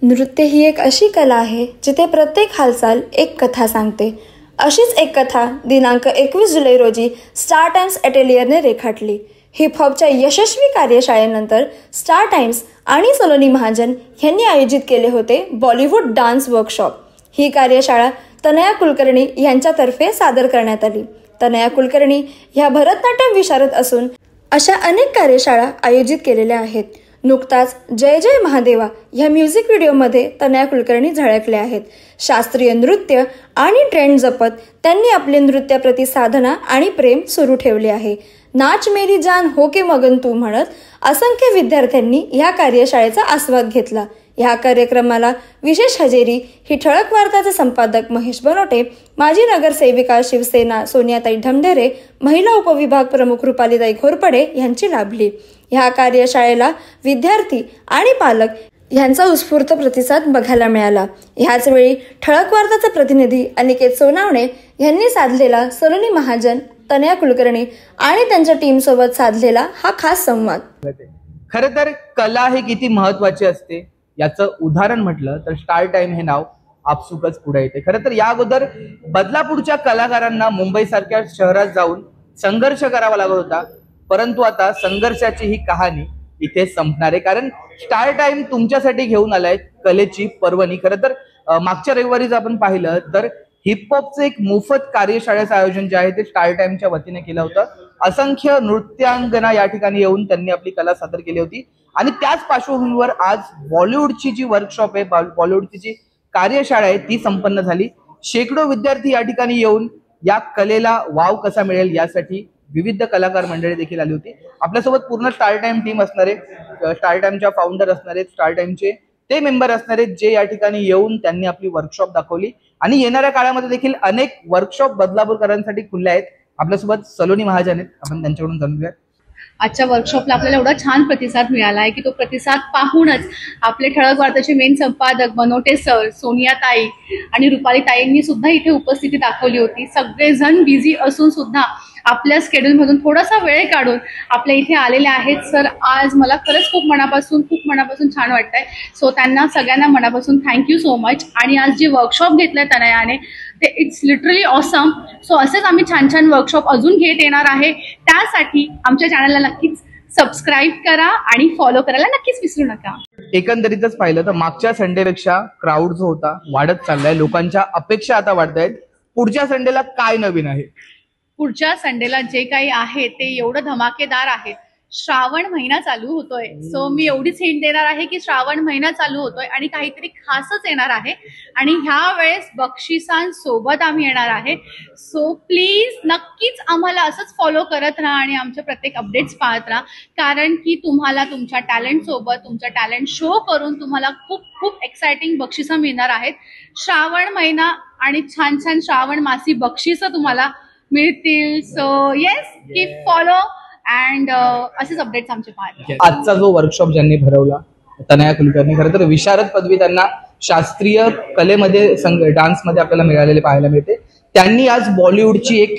नृत्य ही एक अशी कला आहे जिथे प्रत्येक हालचाल एक कथा सांगते. अशीच एक कथा दिनांक 21 जुलै रोजी स्टार टाइम्स अटेलियरने रेखाटली. हिपहॉपच्या यशस्वी कार्यशाळेनंतर स्टार टाइम्स आणि सलोनी महाजन यांनी आयोजित केले होते बॉलिवूड डान्स वर्कशॉप. ही कार्यशाळा तनया कुलकर्णी यांच्यातर्फे सादर करण्यात आली. तनया कुलकर्णी ह्या भरतनाट्यम विशारद असून अशा अनेक कार्यशाळा आयोजित केलेल्या आहेत. नुकताच जय जय महादेवा ह्या म्युझिक व्हिडिओमध्ये तनया कुलकर्णी झळकल्या आहेत. शास्त्रीय नृत्य आणि ट्रेंड जपत त्यांनी आपले नृत्याप्रती साधना आणि प्रेम सुरू ठेवले आहे. नाच मेरी जान हो के मगन तू म्हणत असंख्य विद्यार्थ्यांनी ह्या कार्यशाळेचा आस्वाद घेतला. ह्या कार्यक्रमाला विशेष हजेरी ही ठळक वार्ताचे संपादक महेश बनोटे, माजी नगरसेविका शिवसेना सोनियाताई ढमढेरे, महिला उपविभाग प्रमुख रुपालीताई घोरपडे यांची लाभली. ह्या कार्यशाळेला विद्यार्थी आणि पालक यांचा उत्स्फूर्त प्रतिसाद बघायला मिळाला. ह्याच वेळी ठळक वार्ताचे प्रतिनिधी अनिकेत सोनावणे यांनी साधलेला सलोनी महाजन, तनया कुलकर्णी आणि त्यांच्या टीम सोबत साधलेला हा खास संवाद. खरं तर कला हे किती महत्वाची असते याचं उदाहरण म्हटलं तर स्टार टाइम हे नाव आपसुकच पुढे येते. खरं तर या अगोदर बदलापूरच्या कलाकारांना मुंबई सारख्या शहरात जाऊन संघर्ष करावा लागत होता, परंतु आता संघर्षाची ही कहाणी इथे संपणार आहे. कारण स्टार टाइम तुमच्यासाठी घेऊन आलाय कलेची पर्वणी. खरं तर मागच्या रविवारीच आपण पाहिलं तर हिपहॉपचं एक मोफत कार्यशाळेचं आयोजन जे आहे ते स्टार टाइमच्या वतीने केलं होतं. असंख्य नृत्यांगना या ठिकाणी येऊन त्यांनी आपली कला सादर केली होती आणि त्याच पार्श्वभूमीवर आज बॉलिवूडची जी वर्कशॉप आहे, बॉलिवूडची जी कार्यशाळा आहे ती संपन्न झाली. शेकडो विद्यार्थी या ठिकाणी येऊन या कलेला वाव कसा मिळेल यासाठी विविध कलाकार मंडळी देखील आली होती. आपल्यासोबत पूर्ण स्टार टाइम टीम असणारे, स्टार टाइमच्या फाउंडर असणारे, स्टार टाइमचे ते मेंबर असणारे जे या ठिकाणी येऊन त्यांनी आपली वर्कशॉप दाखवली आणि येणाऱ्या काळामध्ये देखील अनेक वर्कशॉप बदलापूरकरांसाठी खुले आहेत. आपल्यासोबत सलोनी महाजन आहेत, आपण त्यांच्याकडून जाणून घेऊया. आजच्या वर्कशॉपला आपल्याला एवढा छान प्रतिसाद मिळाला आहे की तो प्रतिसाद पाहूनच आपले ठळक वार्ताचे मेन संपादक बनोटे सर, सोनियाताई आणि रुपालीताईंनी सुद्धा इथे उपस्थिती दाखवली होती. सगळेजण बिझी असून सुद्धा आपल्या स्केड्यूलमधून थोडासा वेळ काढून आपल्या इथे आलेले आहेत. सर, आज मला खरंच खूप मनापासून छान वाटतंय. सो त्यांना सगळ्यांना मनापासून थँक्यू सो मच. आणि आज जे वर्कशॉप घेतलंय तनयाने ते इट्स लिटरली ऑसम. सो असेच आम्ही छान छान वर्कशॉप अजून घेत येणार आहे. त्यासाठी आमच्या चॅनलला नक्कीच सबस्क्राईब करा आणि फॉलो करायला नक्कीच विसरू नका. एकंदरीतच पाहिलं तर मागच्या संडेपेक्षा क्राऊड जो होता वाढत चाललाय. लोकांच्या अपेक्षा आता वाढत आहेत. पुढच्या संडेला काय नवीन आहे? पुढच्या संडेला जे काही आहे ते एवढं धमाकेदार आहे. श्रावण महिना चालू होतोय. सो मी एवढीच हिंट देणार आहे की श्रावण महिना चालू होतोय आणि काहीतरी खासच येणार आहे आणि ह्या वेळेस बक्षिसांसोबत आम्ही येणार आहे. सो प्लीज नक्कीच आम्हाला असंच फॉलो करत राहा आणि आमचे प्रत्येक अपडेट्स पाहत राहा. कारण की तुम्हाला तुमच्या टॅलेंट सोबत तुमचा टॅलेंट शो करून तुम्हाला खूप खूप एक्साइटिंग बक्षिसं मिळणार आहेत. श्रावण महिना आणि छान छान श्रावण मासी बक्षिसं तुम्हाला मिळतील. So yes, keep follow and असेच अपडेट्स आमचे पाहत. आजचा जो वर्कशॉप ज्यांनी भरवला तनया कुलकर्णी, खरं तर विशारद पदवी त्यांना शास्त्रीय कलेमध्ये डान्समध्ये आपल्याला मिळालेले पाहायला मिळते. त्यांनी आज बॉलिवूडची एक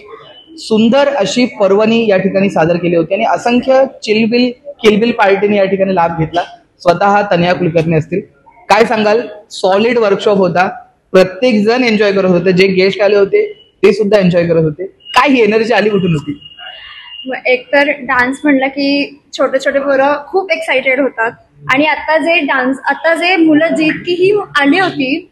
सुंदर अशी पर्वणी या ठिकाणी सादर केली होती आणि असंख्य किलबिल पार्टीने या ठिकाणी लाभ घेतला. स्वतः तनया कुलकर्णी असतील. काय सांगाल? सॉलिड वर्कशॉप होता. प्रत्येक जण एन्जॉय करत होते. जे गेस्ट आले होते ते सुद्धा एन्जॉय करत होते. काय ही एनर्जी आली कुठून होती? एकतर डान्स म्हणलं की छोटे छोटे पोरं खूप एक्साइटेड होतात आणि आता जे मुलं जी इतकीही आली होती,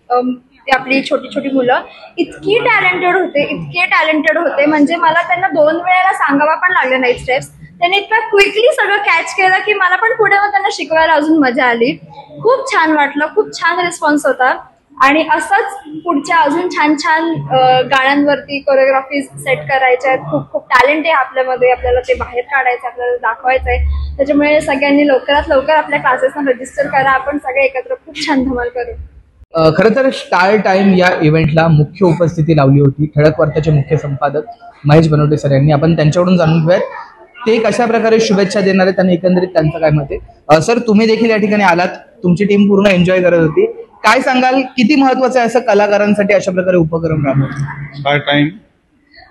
आपली छोटी छोटी मुलं इतके टॅलेंटेड होते म्हणजे मला त्यांना 2 वेळेला सांगावा पण लागलं नाही स्टेप्स. त्यांनी इतकं क्विकली सगळं कॅच केलं की मला पण पुढे मग त्यांना शिकवायला अजून मजा आली. खूप छान वाटलं, खूप छान रिस्पॉन्स होता आणि असंच पुढच्या अजून छान छान गाण्यांवरती कोरिओग्राफी सेट करायच्या आहेत. खूप खूप टॅलेंट आहे आपल्यामध्ये, आपल्याला ते बाहेर काढायचं, आपल्याला दाखवायचं आहे. त्याच्यामुळे सगळ्यांनी लवकरात लवकर आपल्या क्लासेसना रजिस्टर करा. आपण सगळे एकत्र खूप छान धमाल करू. खरं तर स्टार टाइम या इव्हेंटला मुख्य उपस्थिती लावली होती ठळक वार्ताचे मुख्य संपादक महेश बनोटे सर यांनी. आपण त्यांच्याकडून जाणून घेऊयात ते कशा प्रकारे शुभेच्छा देणार आहेत आणि एकंदरीत त्यांचं काय मत आहे. सर, तुम्ही देखील या ठिकाणी आलात. तुमची टीम पूर्ण एन्जॉय करत होती. काय सांगाल, किती महत्वाचं आहे असं कलाकारांसाठी अशा प्रकारे उपक्रम राबवणं? स्टार टाइम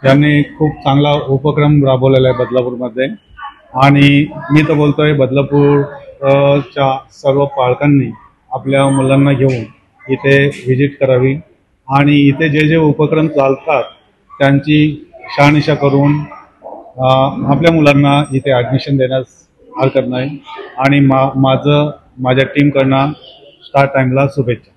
यांनी खूप चांगला उपक्रम राबवलेला आहे बदलापूरमध्ये आणि मी तर बोलतोय बदलापूरच्या सर्व पालकांनी आपल्या मुलांना घेऊन इथे व्हिजिट करावी आणि इथे जे जे उपक्रम चालतात त्यांची शहानिशा करून आपल्या मुलांना इथे ॲडमिशन देण्यास हरकत नाही. आणि माझ्या टीमकडनं स्टार्ट टाइमला शुभेच्छा.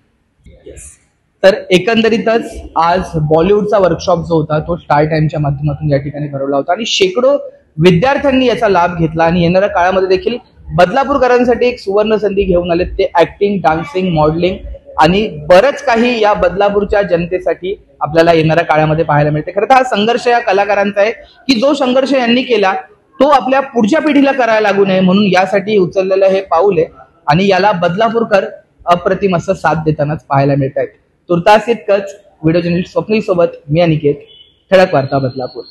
तर एकंदरीतच आज बॉलिवूडचा वर्कशॉप जो होता तो स्टार टाइमच्या माध्यमातून या ठिकाणी भरवला होता आणि शेकडो विद्यार्थ्यांनी याचा लाभ घेतला आणि येणाऱ्या काळामध्ये देखील बदलापूरकरांसाठी एक सुवर्ण संधी घेऊन आले. ते ऍक्टिंग, डान्सिंग, मॉडेलिंग आणि बरंच काही या बदलापूरच्या जनतेसाठी आपल्याला येणाऱ्या काळामध्ये पाहायला मिळते. खरं तर हा संघर्ष या कलाकारांचा आहे की जो संघर्ष यांनी केला तो आपल्या पुढच्या पिढीला करायला लागू नये म्हणून यासाठी उचललेलं हे पाऊल आहे आणि याला बदलापूरकर अप्रतिम असं साथ देतानाच पाहायला मिळत आहेत. तुर्तास इतकंच. व्हिडिओ जर्नलिस्ट स्वप्नील सोबत मी अनिकेत. ठळक वार्ता बदलापूर.